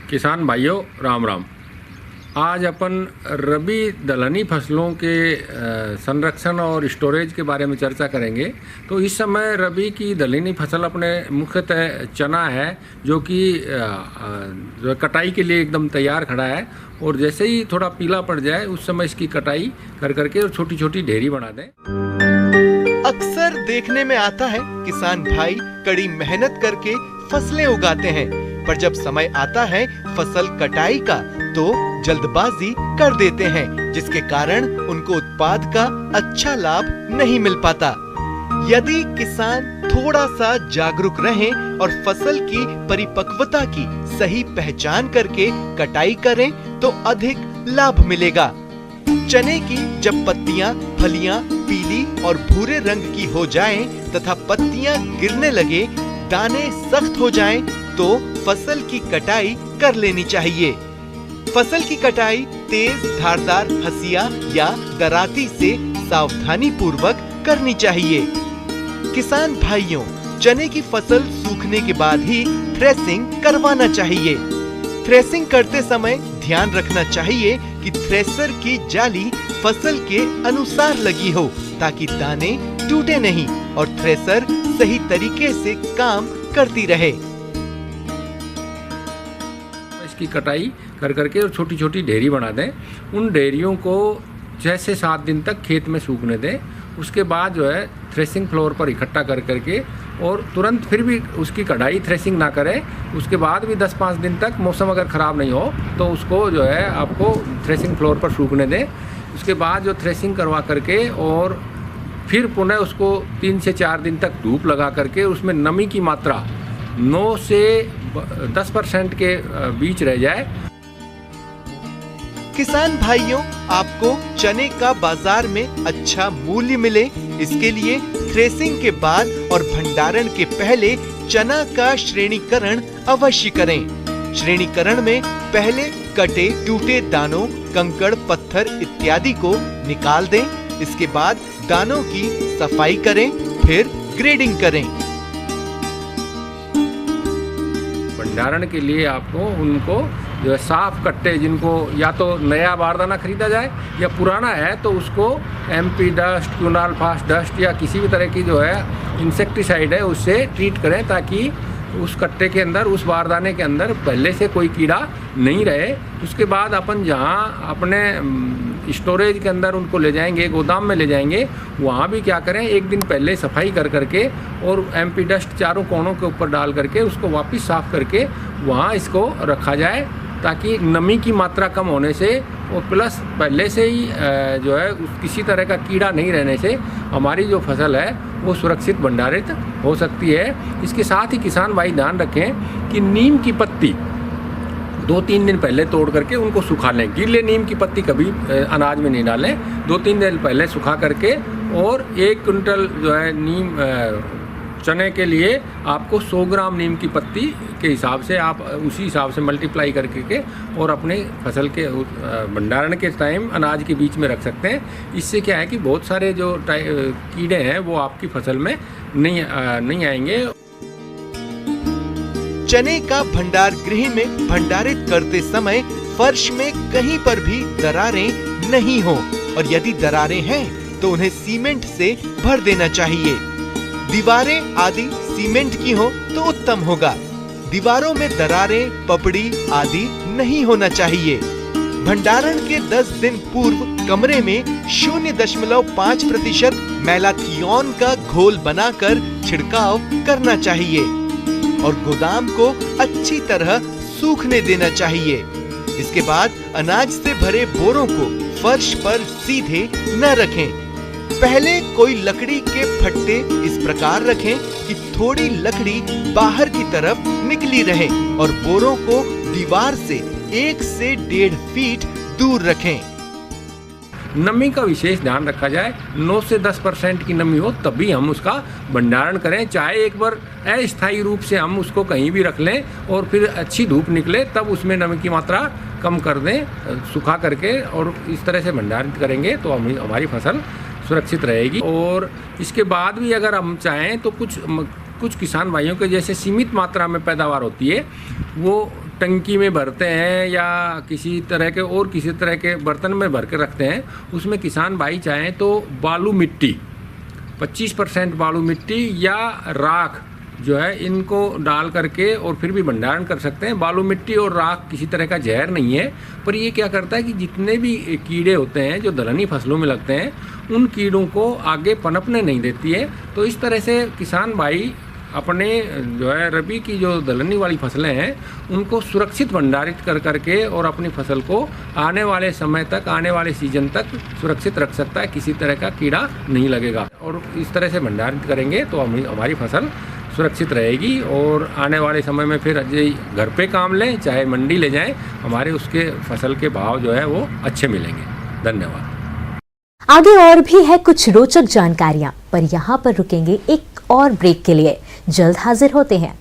किसान भाइयों राम राम। आज अपन रबी दलहनी फसलों के संरक्षण और स्टोरेज के बारे में चर्चा करेंगे। तो इस समय रबी की दलहनी फसल अपने मुख्यतः चना है, जो कि जो कटाई के लिए एकदम तैयार खड़ा है। और जैसे ही थोड़ा पीला पड़ जाए उस समय इसकी कटाई कर करके और छोटी छोटी ढेरी बना दें। अक्सर देखने में आता है किसान भाई कड़ी मेहनत करके फसलें उगाते हैं, पर जब समय आता है फसल कटाई का तो जल्दबाजी कर देते हैं, जिसके कारण उनको उत्पाद का अच्छा लाभ नहीं मिल पाता। यदि किसान थोड़ा सा जागरूक रहें और फसल की परिपक्वता की सही पहचान करके कटाई करें तो अधिक लाभ मिलेगा। चने की जब पत्तियां, फलियां पीली और भूरे रंग की हो जाएं तथा पत्तियां गिरने लगे, दाने सख्त हो जाएं, तो फसल की कटाई कर लेनी चाहिए। फसल की कटाई तेज धारदार हंसिया या दराती से सावधानी पूर्वक करनी चाहिए। किसान भाइयों, चने की फसल सूखने के बाद ही थ्रेसिंग करवाना चाहिए। थ्रेसिंग करते समय ध्यान रखना चाहिए कि थ्रेसर की जाली फसल के अनुसार लगी हो, ताकि दाने टूटे नहीं और थ्रेसर सही तरीके से काम करती रहे। इसकी कटाई कर करके और छोटी छोटी ढेरी बना दें। उन ढेरियों को 6 से 7 दिन तक खेत में सूखने दें। उसके बाद जो है थ्रेसिंग फ्लोर पर इकट्ठा कर करके और तुरंत फिर भी उसकी कढ़ाई थ्रेसिंग ना करें। उसके बाद भी 10-5 दिन तक मौसम अगर ख़राब नहीं हो तो उसको जो है आपको थ्रेसिंग फ्लोर पर सूखने दें। उसके बाद जो थ्रेसिंग करवा करके और फिर पुनः उसको 3 से 4 दिन तक धूप लगा करके उसमें नमी की मात्रा 9 से 10% के बीच रह जाए। किसान भाइयों, आपको चने का बाजार में अच्छा मूल्य मिले, इसके लिए थ्रेसिंग के बाद और भंडारण के पहले चना का श्रेणीकरण अवश्य करें। श्रेणीकरण में पहले कटे टूटे दानों, कंकड़, पत्थर इत्यादि को निकाल दें। इसके बाद दानों की सफाई करें, फिर ग्रेडिंग करें। भंडारण के लिए आपको उनको जो है साफ कट्टे, जिनको या तो नया बारदाना खरीदा जाए या पुराना है तो उसको MP डस्ट, क्यूनाल फास्ट डस्ट या किसी भी तरह की जो है इंसेक्टिसाइड है उससे ट्रीट करें, ताकि उस कट्टे के अंदर, उस बारदाने के अंदर पहले से कोई कीड़ा नहीं रहे। उसके बाद अपन जहाँ अपने स्टोरेज के अंदर उनको ले जाएंगे, गोदाम में ले जाएंगे, वहाँ भी क्या करें, एक दिन पहले सफाई कर करके और MP डस्ट चारों कोनों के ऊपर डाल करके उसको वापस साफ करके वहाँ इसको रखा जाए, ताकि नमी की मात्रा कम होने से और प्लस पहले से ही जो है किसी तरह का कीड़ा नहीं रहने से हमारी जो फसल है वो सुरक्षित भंडारित हो सकती है। इसके साथ ही किसान भाई ध्यान रखें कि नीम की पत्ती 2-3 दिन पहले तोड़ करके उनको सुखा लें। गीले नीम की पत्ती कभी अनाज में नहीं डालें। 2-3 दिन पहले सुखा करके और 1 कुंटल जो है नीम चने के लिए आपको 100 ग्राम नीम की पत्ती के हिसाब से आप उसी हिसाब से मल्टीप्लाई करके और अपने फसल के भंडारण के टाइम अनाज के बीच में रख सकते हैं। इससे क्या है कि बहुत सारे जो कीड़े हैं वो आपकी फसल में नहीं आएंगे। चने का भंडार गृह में भंडारित करते समय फर्श में कहीं पर भी दरारें नहीं हो, और यदि दरारें हैं तो उन्हें सीमेंट से भर देना चाहिए। दीवारें आदि सीमेंट की हो तो उत्तम होगा। दीवारों में दरारें, पपड़ी आदि नहीं होना चाहिए। भंडारण के 10 दिन पूर्व कमरे में 0.5% मैलाथियोन का घोल बनाकर छिड़काव करना चाहिए और गोदाम को अच्छी तरह सूखने देना चाहिए। इसके बाद अनाज से भरे बोरों को फर्श पर सीधे न रखें। पहले कोई लकड़ी के फट्टे इस प्रकार रखें कि थोड़ी लकड़ी बाहर की तरफ निकली रहे और बोरों को दीवार से 1 से 1.5 फीट दूर रखें। नमी का विशेष ध्यान रखा जाए। 9 से 10% की नमी हो तभी हम उसका भंडारण करें। चाहे एक बार अस्थायी रूप से हम उसको कहीं भी रख लें और फिर अच्छी धूप निकले तब उसमें नमी की मात्रा कम कर दें, सुखा करके, और इस तरह से भंडारित करेंगे तो हमारी फसल सुरक्षित रहेगी। और इसके बाद भी अगर हम चाहें तो कुछ किसान भाइयों के जैसे सीमित मात्रा में पैदावार होती है वो टंकी में भरते हैं या किसी तरह के बर्तन में भर के रखते हैं, उसमें किसान भाई चाहें तो बालू मिट्टी 25% बालू मिट्टी या राख जो है इनको डाल करके और फिर भी भंडारण कर सकते हैं। बालू मिट्टी और राख किसी तरह का जहर नहीं है, पर ये क्या करता है कि जितने भी कीड़े होते हैं जो दलहनी फसलों में लगते हैं उन कीड़ों को आगे पनपने नहीं देती है। तो इस तरह से किसान भाई अपने जो है रबी की जो दलहनी वाली फसलें हैं उनको सुरक्षित भंडारित कर करके और अपनी फसल को आने वाले समय तक, आने वाले सीजन तक सुरक्षित रख सकता है, किसी तरह का कीड़ा नहीं लगेगा। और इस तरह से भंडारित करेंगे तो हमारी फसल सुरक्षित रहेगी और आने वाले समय में फिर घर पे काम लें चाहे मंडी ले जाएं, हमारे उसके फसल के भाव जो है वो अच्छे मिलेंगे। धन्यवाद। आगे और भी है कुछ रोचक जानकारियां, पर यहाँ पर रुकेंगे एक और ब्रेक के लिए। जल्द हाजिर होते हैं।